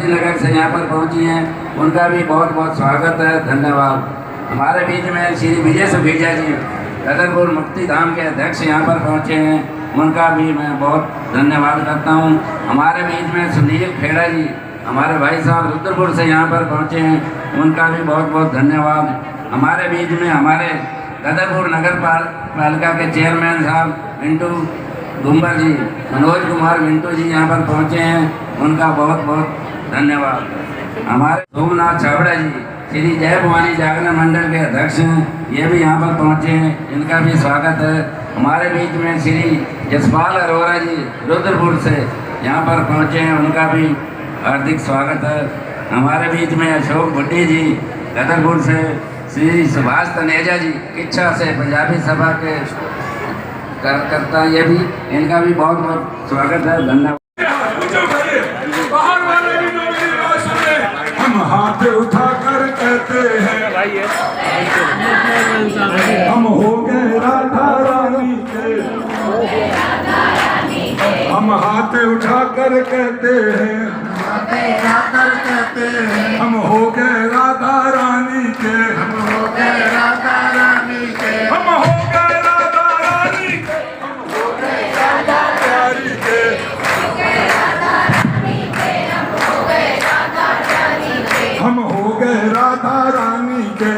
नगर से यहाँ पर पहुँची हैं, उनका भी बहुत बहुत स्वागत है, धन्यवाद। हमारे बीच में श्री विजय सुखीजा जी गदरपुर मुक्ति धाम के अध्यक्ष यहाँ पर पहुँचे हैं, उनका भी मैं बहुत धन्यवाद करता हूँ। हमारे बीच में सुनील खेड़ा जी हमारे भाई साहब रुद्रपुर से यहाँ पर पहुँचे हैं, उनका भी बहुत बहुत धन्यवाद। हमारे बीच में हमारे गदरपुर नगर पालिका के चेयरमैन साहब मिंटू गुम्बर जी, मनोज कुमार मिंटू जी यहाँ पर पहुँचे हैं, उनका बहुत बहुत धन्यवाद। हमारे सोमनाथ छाबड़ा जी श्री जय भवानी जागरण मंडल के अध्यक्ष हैं, ये भी यहाँ पर पहुँचे हैं, इनका भी स्वागत है। हमारे बीच में श्री जसपाल अरोरा जी रुद्रपुर से यहाँ पर पहुँचे हैं, उनका भी हार्दिक स्वागत है। हमारे बीच में अशोक भुट्टी जी गदरपुर से, श्री सुभाष तनेजा जी किच्छा से पंजाबी सभा के कार्यकर्ता, ये भी इनका भी बहुत बहुत स्वागत है, धन्यवाद। हम हाथ उठाकर कहते हैं हम हो गए राधा रानी के, हम हाथ उठाकर कहते हैं हम हो गए राधा रानी के, हम हो गए राधा रानी के, हम हो गए राधा रानी के, हम हो गए राधा रानी के, हम हो गए राधा रानी के,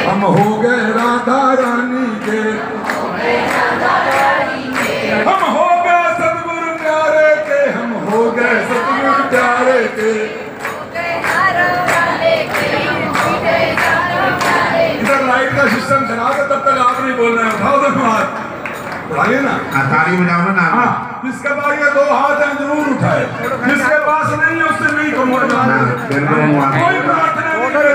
हम हो गए राधा रानी के, हम हो गए सतगुरु प्यारे के, हम हो गए सतगुरु प्यारे के। इधर लाइट का सिस्टम चला दो, तब तक आप नहीं बोल रहे हैं, उठाओ धन्यवाद, उठाइए ना, ताली बजाओ ना। हाँ, जिसके पास ये 2 हाथ हैं जरूर उठाए, जिसके पास नहीं है उससे नहीं कमोड़ जाना, कोई प्रार्थना नहीं करें,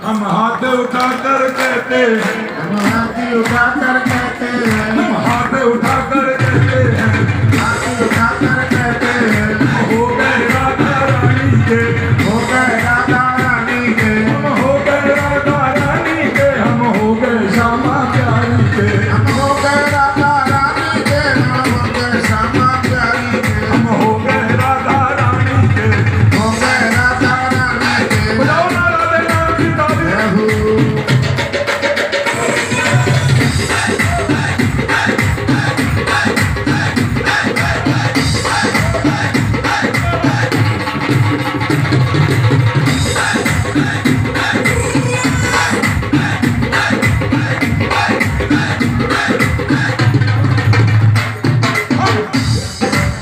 हम हाथ उठाकर कहते हैं, हम हाथ उठाकर कहते हैं, हम हाथ उठाकर कहते हैं, हाथ उठाकर कहते हैं, हो गए राधा रानी के, हो गए राधा रानी के, हम हो गए राधा रानी के, हम हो गए श्यामा प्यारी के, हम हो गए राधा रानी के, हम हो गए श्यामा प्यारी के, हम हो गए राधा रानी के, हो गए राधा रानी के। बुलाओ ना राधे नाम की ताली।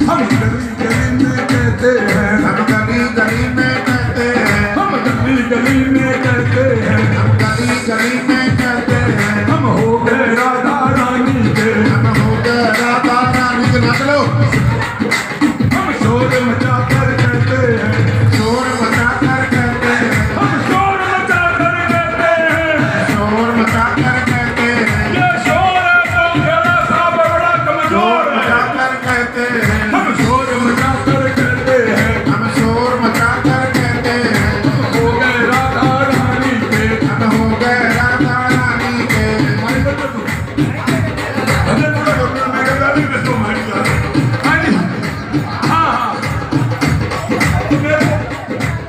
हम गली गली में कहते हैं, हम गली गली में कहते हैं, हम गली गली में कहते हैं, हम गली गली में कहते हैं, हम हो गए राधा रानी के, हम हो गए राधा रानी के। नाच लो। हम शोर मचा कर कहते हैं, शोर मचा कर कहते हैं, हम शोर मचा कर कहते हैं, शोर मचा कर कहते हैं, ये शोर है तो मेरा सा बड़ा कमजोर मचा कर कहते हैं, हम शोर मचा कर कहते हैं, हम शोर मचा कर कहते हैं, हम हो गए राधा रानी के, हम हो गए राधा रानी के।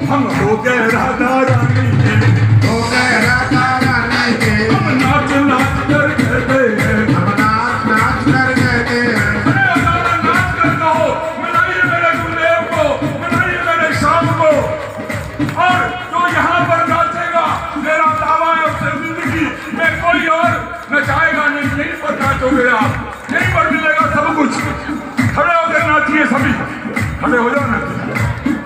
हम हो गए राधा रानी के, हो गए राधा रानी के, हम नाच नाच कर कहते हैं, हम नाच नाच कर कहते हैं, नाच कर कहो, मनाइए मेरे गुरुदेव को, मनाइए मेरे शाम को, और जो यहाँ पर नाचेगा मेरा दावा है उससे जिंदगी में कोई और नचाएगा नहीं, यहीं पर नाचोगे आप, यहीं पर मिलेगा सब कुछ। खड़े होकर नाचिए सभी, खड़े हो जाओ ना।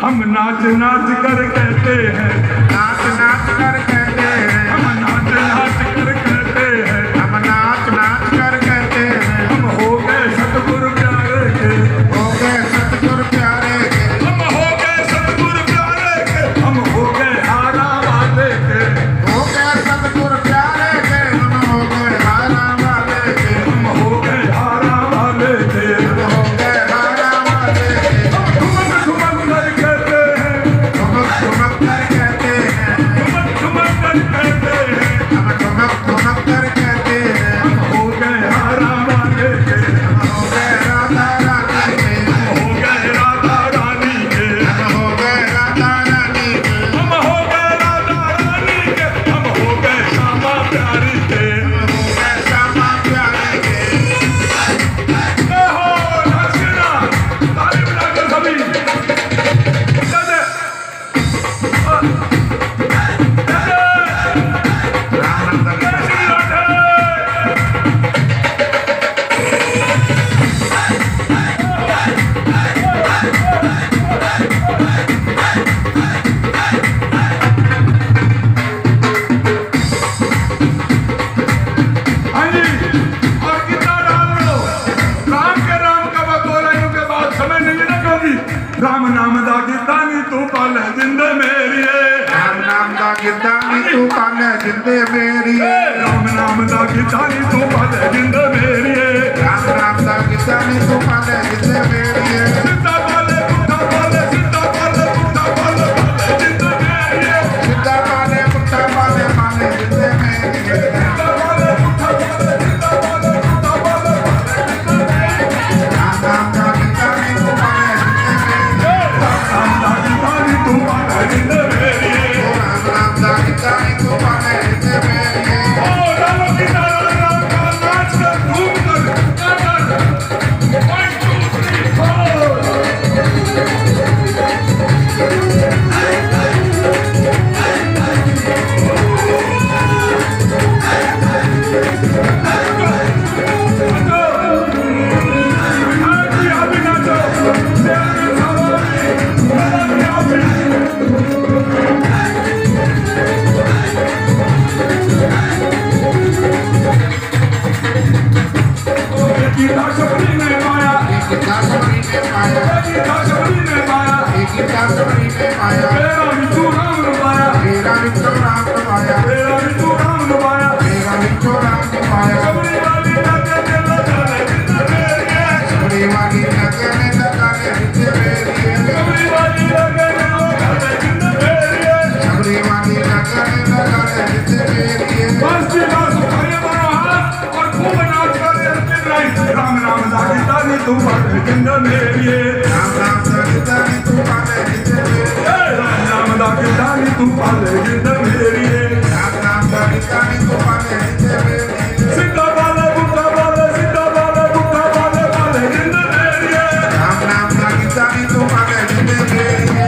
हम नाच नाच कर कहते हैं, नाच नाच कर कहते हैं, हम नाच नाच कर कहते हैं, हम नाच नाच कर कहते हैं, हम हो गए सतगुरु प्यारे के, हो गए सतगुरु प्यारे के, हम हो गए सतगुरु प्यारे के, हम हो गए हारा वाले के, हो गए सतगुरु प्यारे के, हम हो गए हारा वाले के, हम हो गए हारा वाले के, हम हो गए हारा वाले के। हम ठुमक ठुमक कर कहते हैं, ठुमक ठुमक कर कहते हैं, राम नाम दा कीता नी तू पाले जिंदे मेरिए राम नाम दा कीता नी तू पाले जिंदे मेरिए राम नाम दा कीता नी तू पाले जिंदे मेरिए राम नाम दा कीता नी तू पाले जिंदे मेरिए सिद्धा पाले पुट्ठा पाले सिद्धा पाले पुट्ठा पाले पाले जिंदे मेरिए सिद्धा पाले पुट्ठा पाले पाले जिंदे मेरिए सिद्धा पाले पुट्ठा पाले सिद्धा पाले पुट्ठा पाले पाले जिंदे मेरिए राम नाम दा कीता नी तू पाले जिंदे मेरिए राम नाम दा कीता नी तू पाले जिंदे मेरिए राम नाम दा कीता नी तू पाले जिंदे मेरिए ओ राम की राम का नाच कर धूम कर 1 सबरी ने पाया कीता सबरी ने पाया गीता सबरी ने पाया कीता सबरी ने पाया मेरा विचू राम ने पाया मेरा विचो राम ने पाया मेरा विचू राम ने पाया मेरा विचो राम ने पाया सबरी वाली लगे दिल जाने जिंदे मेरिए सबरी वाली लगे ने लगाने जिंदे मेरिए सबरी वाली लगे दिल जाने जिंदे मेरिए सबरी वाली लगे ने लगाने जिंदे मेरिए मस्ती का सुखाए बनो हाथ और खूब नाच कर दिन रात राम नाम दा कीता नी तू पाले जिंदे मेरिए राम नाम दा कीता नी तू पाले जिंदे मेरिए राम नाम दा कीता नी तू पाले जिंदे मेरिए राम नाम दा कीता नी तू पाले जिंदे मेरिए सिद्धा पाले पुट्ठा पाले सिद्धा पाले पुट्ठा पाले पाले जिंदे मेरिए राम नाम दा कीता नी तू पाले जिंदे मेरिए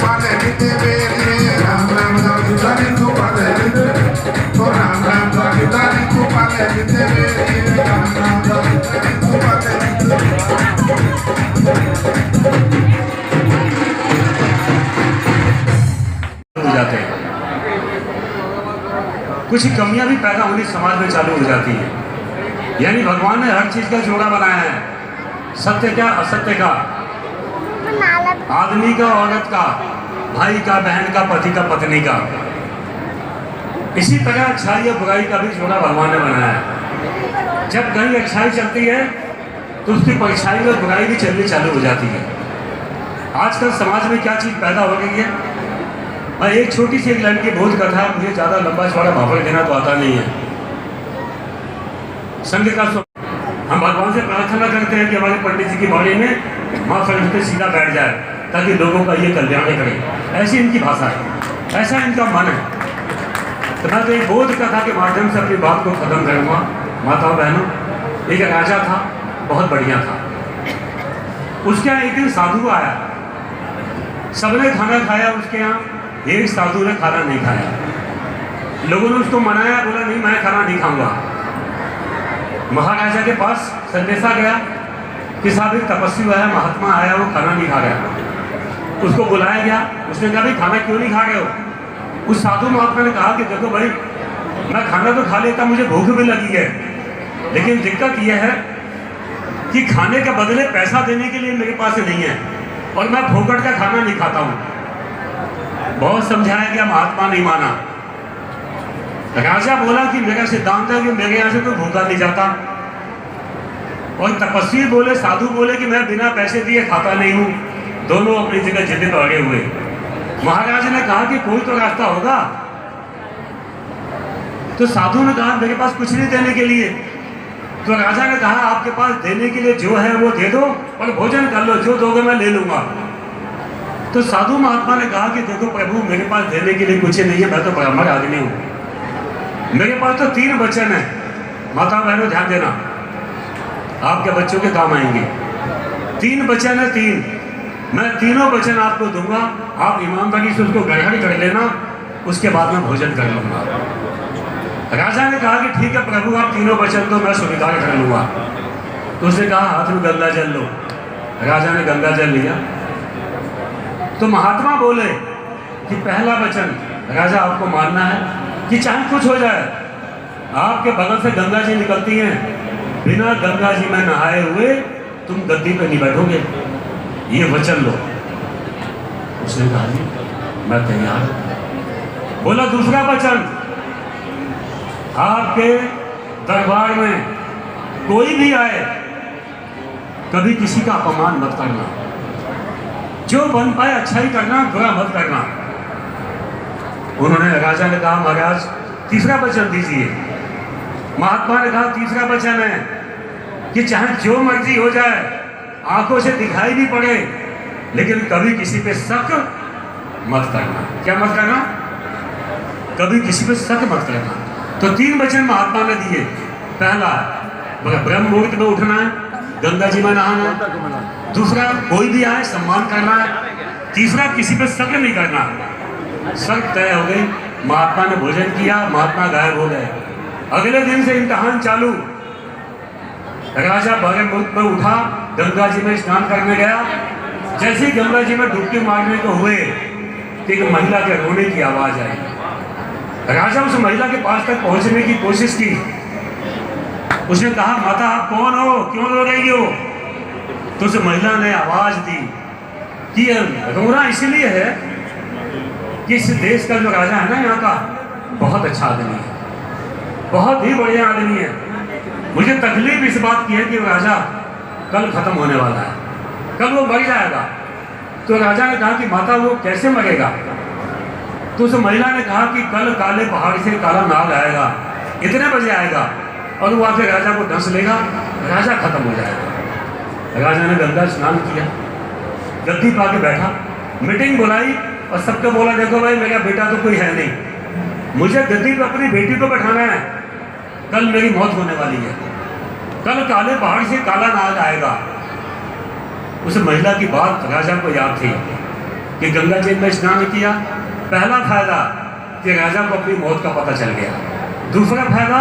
पाले जिंदे मेरिए राम नाम दा कीता नी तू पाले जिंदे तो राम नाम दा कीता नी तू पाले जिंदे मेरिए राम नाम दा कीता नी तू पाले जिंदे हो जाते हैं। कुछ कमियां भी पैदा होनी समाज में चालू हो जाती है। यानी भगवान ने हर चीज का जोड़ा बनाया है, सत्य का असत्य का, आदमी का औरत का, भाई का बहन का, पति का पत्नी का। इसी तरह अच्छाई और बुराई का भी जोड़ा भगवान ने बनाया है। जब कहीं अच्छाई चलती है तो उसकी परछाई और बुराई भी चलनी चालू हो जाती है। आजकल समाज में क्या चीज पैदा हो गई है, मैं एक छोटी सी एक लाइन की बोध कथा, मुझे ज़्यादा लंबा चौड़ा भाषण देना तो आता नहीं है। संघ का हम भगवान से प्रार्थना करते हैं कि हमारे पंडित जी की बाणी में माँ सरस्वती सीधा बैठ जाए ताकि लोगों का ये कल्याण करे। ऐसी इनकी भाषा है, ऐसा इनका मन है। तो मैं तो एक बोध कथा के माध्यम से अपनी बात को खत्म करूँगा। माताओं बहनों, एक राजा था, बहुत बढ़िया था। उसके यहाँ एक दिन साधु आया, सबने खाना खाया उसके यहाँ, एक साधु ने खाना नहीं खाया। लोगों ने उसको मनाया, बोला नहीं मैं खाना नहीं खाऊंगा। महाराजा के पास संदेशा गया कि साहब एक तपस्वी आया, महात्मा आया, वो खाना नहीं खा रहा। उसको बुलाया गया, उसने कहा भाई खाना क्यों नहीं खा रहे हो? उस साधु महात्मा ने कहा कि देखो भाई, मैं खाना तो खा लेता, मुझे भूख भी लगी है, लेकिन दिक्कत यह है कि खाने के बदले पैसा देने के लिए मेरे पास नहीं है और मैं फोकट का खाना नहीं खाता हूँ। बहुत समझाया गया, महात्मा नहीं माना। राजा बोला कि मेरा सिद्धांत है कि मेरे यहाँ से कोई भूखा नहीं जाता। और तपस्वी बोले, साधु बोले कि मैं बिना पैसे दिए खाता नहीं हूँ। दोनों अपनी जगह जिद पर अड़े हुए। महाराज ने कहा कि कोई तो रास्ता होगा। तो साधु ने कहा मेरे पास कुछ नहीं देने के लिए। तो राजा ने कहा आपके पास देने के लिए जो है वो दे दो और भोजन कर लो, जो दोगे मैं ले लूंगा। तो साधु महात्मा ने कहा कि देखो प्रभु, मेरे पास देने के लिए कुछ नहीं है, मैं तो ब्राह्मण आदमी हूँ, मेरे पास तो 3 वचन है। माता बहनों ध्यान देना, आपके बच्चों के काम आएंगे। 3 वचन है, 3। मैं तीनों वचन आपको दूंगा, आप ईमानदारी से उसको ग्रहण कर लेना, उसके बाद में भोजन कर लूंगा। राजा ने कहा कि ठीक है प्रभु, आप तीनों वचन तो मैं स्वीकार कर लूंगा। तो उसने कहा हाथ में गंगा जल लो। राजा ने गंगा जल लिया। तो महात्मा बोले कि पहला वचन राजा आपको मानना है कि चाहे कुछ हो जाए, आपके बगल से गंगा जी निकलती हैं, बिना गंगा जी में नहाए हुए तुम गद्दी पे नहीं बैठोगे। ये वचन लो। उसने कहा जी मैं तैयार हूं। बोला दूसरा वचन, आपके दरबार में कोई भी आए कभी किसी का अपमान मत करना, जो बन पाए अच्छा ही करना, बुरा मत करना। उन्होंने, राजा ने कहा महाराज तीसरा वचन दीजिए। महात्मा ने कहा तीसरा वचन है कि चाहे जो मर्जी हो जाए, आंखों से दिखाई भी पड़े, लेकिन कभी किसी पे शक मत करना। क्या मत करना? कभी किसी पे शक मत करना। तो 3 वचन महात्मा ने दिए। पहला, ब्रह्म मुहूर्त में उठना है, गंगा जी में नहाना है। दूसरा, कोई भी आए सम्मान करना है। तीसरा, किसी पे शक नहीं करना। शर्त तय हो गई। महात्मा ने भोजन किया, महात्मा गायब हो गए। अगले दिन से इम्तिहान चालू। राजा ब्रह्म मुहूर्त में उठा, गंगा जी में स्नान करने गया। जैसे ही गंगा जी में डुबकी मारने को हुए, एक महिला के रोने की आवाज आई। राजा उस महिला के पास तक पहुंचने की कोशिश की। उसने कहा माता आप कौन हो, क्यों रो रही हो? तो उस महिला ने आवाज दी कि रोना इसलिए है कि इस देश का जो राजा है ना, यहाँ का बहुत अच्छा आदमी है, बहुत ही बढ़िया आदमी है। मुझे तकलीफ इस बात की है कि राजा कल खत्म होने वाला है, कल वो मर जाएगा। तो राजा ने कहा कि माता वो कैसे मरेगा? तो उस महिला ने कहा कि कल काले पहाड़ से काला नाग आएगा, इतने बजे आएगा, और वो आके राजा को डस लेगा, राजा खत्म हो जाएगा। राजा ने गंगा स्नान किया, गद्दी पा के बैठा, मीटिंग बुलाई और सबको बोला देखो भाई मेरा बेटा तो कोई है नहीं, मुझे गद्दी पर अपनी बेटी को बैठाना है, कल मेरी मौत होने वाली है, कल काले पहाड़ से काला नाग आएगा। उस महिला की बात राजा को याद थी कि गंगा जी में स्नान किया। पहला फायदा कि राजा को अपनी मौत का पता चल गया। दूसरा फायदा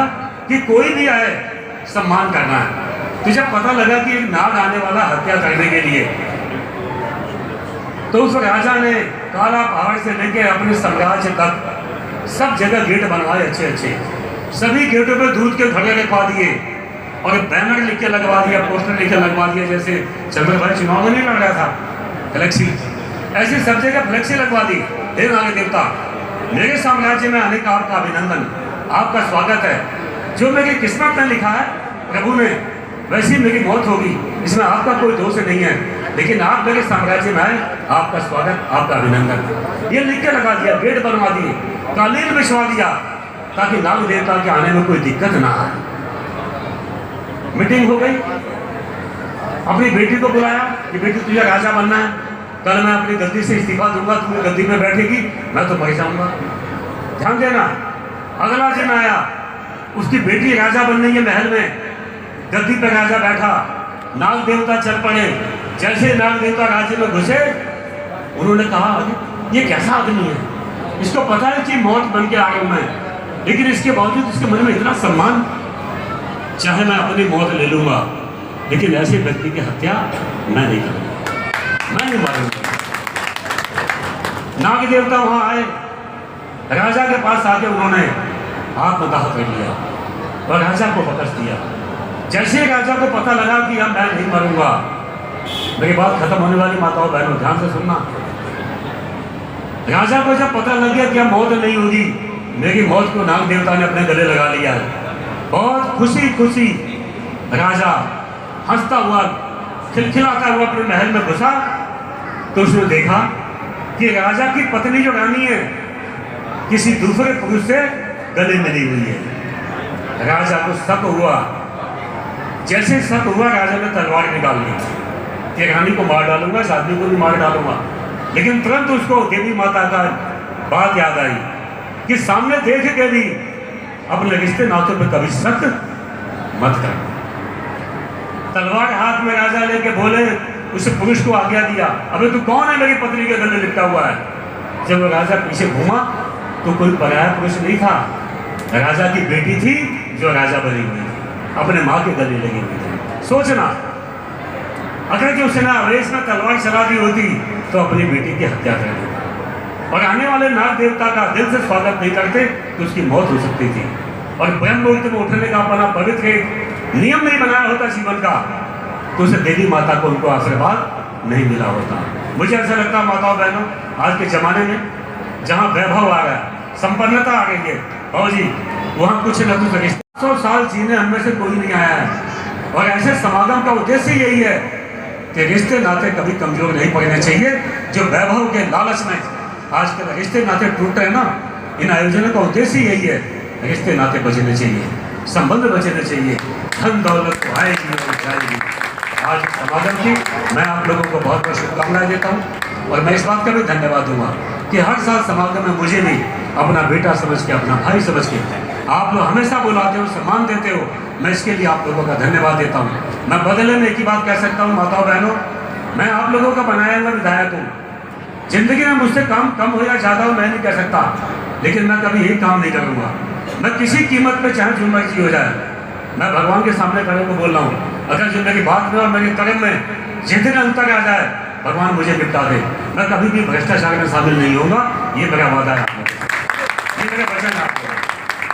कि कोई भी आए सम्मान करना है। तो जब पता लगा कि एक नाग आने वाला हत्या करने के लिए, तो उस राजा ने काला पहाड़ से लेकर अपने साम्राज्य तक सब जगह गेट बनवाए अच्छे अच्छे। सभी गेटों पे दूध के घड़े रखवा दिए और बैनर लिख के लगवा दिया, पोस्टर लिख के लगवा दिया। जैसे चंद्रभाई चुनाव में नहीं लड़ रहा था, फ्लेक्सी, ऐसी सब जगह फ्लेक्सी लगवा दी। हे नाग देवता, मेरे साम्राज्य में आने का आपका अभिनंदन, आपका स्वागत है। जो मेरी किस्मत में लिखा है प्रभु ने, वैसी मेरी मौत होगी, इसमें आपका कोई दोष नहीं है, लेकिन आप मेरे साम्राज्य में आए, आपका स्वागत, आपका अभिनंदन। ये लिख के लगा दिया, गेट बनवा दिए, कालीन बिछवा दिया, ताकि नाग देवता के आने में कोई दिक्कत ना आए। मीटिंग हो गई, अपनी बेटी को बुलाया कि बेटी तुझे राजा बनना है, कल मैं अपनी गद्दी से इस्तीफा दूंगा, तुम्हें गद्दी में बैठेगी, मैं तो मर जाऊंगा। ध्यान देना। अगला दिन आया, उसकी बेटी राजा बन रही है महल में, गद्दी पर राजा बैठा, नाग देवता चल पड़े। जैसे नाग देवता राज्य में घुसे, उन्होंने कहा ये कैसा आदमी है, इसको पता है कि मौत बन के आ रहा हूं मैं, लेकिन इसके बावजूद इसके मन में इतना सम्मान, चाहे मैं अपनी मौत ले लूंगा, लेकिन ऐसे व्यक्ति की हत्या मैं नहीं करूंगा, मैं नहीं मारूंगा। नाग देवता वहां आए, राजा के पास आके उन्होंने आत्मदाह कर लिया और राजा को पकड़ दिया। जैसे राजा को पता लगा कि अब मैं नहीं मरूंगा, मेरी बात खत्म होने वाली, माताओं बहनों ध्यान से सुनना। राजा को जब पता लग गया कि अब मौत नहीं होगी, मेरी मौत को नाग देवता ने अपने गले लगा लिया है, बहुत खुशी खुशी राजा हंसता हुआ, खिलखिलाता हुआ अपने महल में घुसा। तो उसने देखा कि राजा की पत्नी जो रानी है, किसी दूसरे पुरुष से गले मिली हुई है। राजा को शक हुआ। जैसे शक हुआ, राजा ने तलवार निकाल ली कि रानी को मार डालूंगा, इस आदमी को भी मार डालूंगा। लेकिन तुरंत उसको देवी माता का बात याद आई कि सामने देख के भी अपने रिश्ते नातों पे कभी शक मत कर। तलवार हाथ में राजा लेके बोले, उस पुरुष को आज्ञा दिया, अबे तू कौन है मेरी पत्नी के गले लिपटा हुआ है? जब वो राजा पीछे घूमा तो कोई पराया पुरुष नहीं था, राजा की बेटी थी जो राजा बनी हुई थी, अपने माँ के गले लगी हुई थी। सोचना, अगर कि उसने आवेश में तलवार चला दी होती तो अपनी बेटी की हत्या कर देती, और आने वाले नाग देवता का दिल से स्वागत नहीं करते तो उसकी मौत हो सकती थी। और ब्रह्म मुहूर्त में उठने का अपना पवित्र नियम नहीं बनाया होता जीवन का, तो उसे देवी माता को उनको आशीर्वाद नहीं मिला होता। मुझे ऐसा लगता है माताओं बहनों, आज के ज़माने में जहाँ वैभव आ रहा है, संपन्नता आ गई है, और जी वहाँ कुछ न कुछ रिश्ते 100 साल जीने हम में से कोई नहीं आया है। और ऐसे समागम का उद्देश्य यही है कि रिश्ते नाते कभी कमजोर नहीं पड़ने चाहिए। जो वैभव के लालच में आजकल रिश्ते नाते टूट रहे हैं ना, इन आयोजनों का उद्देश्य यही है, रिश्ते नाते बचने चाहिए, संबंध बचने चाहिए, धन दौलत तो आएगी और जाएगी। आज समागम की मैं आप लोगों को बहुत बहुत शुभकामनाएं देता हूँ, और मैं इस बात का भी धन्यवाद दूंगा कि हर साल समागम में मुझे भी अपना बेटा समझ के, अपना भाई समझ के आप लोग हमेशा बुलाते हो, सम्मान देते हो। मैं इसके लिए आप लोगों का धन्यवाद देता हूँ। मैं बदले में एक ही बात कह सकता हूँ माताओं बहनों, मैं आप लोगों का बनाया हुआ विधायक हूँ। जिंदगी में मुझसे काम कम हो या ज़्यादा हो मैं नहीं कह सकता, लेकिन मैं कभी यही काम नहीं करूँगा। मैं किसी कीमत पे चाहे जो मर्जी हो जाए, मैं भगवान के सामने खड़े को बोल रहा हूँ, अगर जिंदगी बात में और मेरे कर्म में जितने अंतर आ जाए, भगवान मुझे निपटा दे, मैं कभी भी भ्रष्टाचार में शामिल नहीं होऊंगा। ये मेरा वादा है आप लोगों से, ये मेरा वचन है आपको।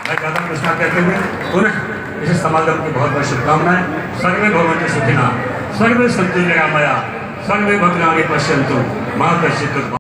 मैं ज़्यादा कुछ ना कहते हुए पुनः इस समागम की बहुत बहुत शुभकामनाएं। सर्वे भवन्तु सुखिनः, सर्वे सन्तु निरामया, सर्वे भद्राणि पश्यन्तु मा कश्चित्